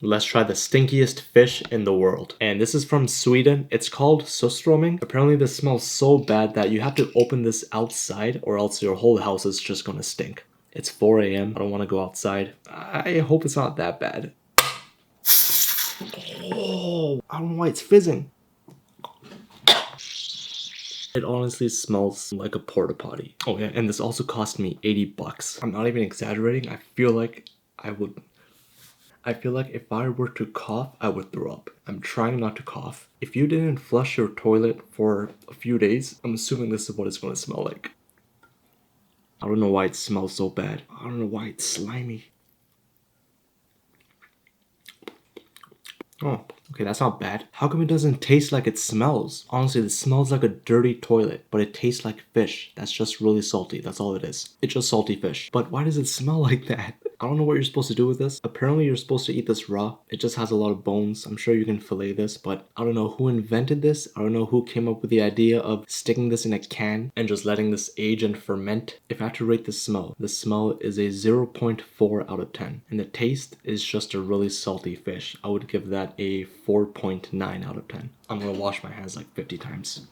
Let's try the stinkiest fish in the world. And this is from Sweden. It's called Surströmming. Apparently this smells so bad that you have to open this outside or else your whole house is just gonna stink. It's 4 a.m. I don't want to go outside. I hope it's not that bad. Oh, I don't know why it's fizzing. It honestly smells like a porta potty. Oh yeah, and this also cost me 80 bucks. I'm not even exaggerating. I feel like if I were to cough, I would throw up. I'm trying not to cough. If you didn't flush your toilet for a few days, I'm assuming this is what it's gonna smell like. I don't know why it smells so bad. I don't know why it's slimy. Oh, okay, that's not bad. How come it doesn't taste like it smells? Honestly, it smells like a dirty toilet, but it tastes like fish. That's just really salty. That's all it is. It's just salty fish. But why does it smell like that? I don't know what you're supposed to do with this. Apparently, you're supposed to eat this raw. It just has a lot of bones. I'm sure you can fillet this, but I don't know who invented this. I don't know who came up with the idea of sticking this in a can and just letting this age and ferment. If I had to rate the smell is a 0.4 out of 10. And the taste is just a really salty fish. I would give that a 4.9 out of 10. I'm gonna wash my hands like 50 times.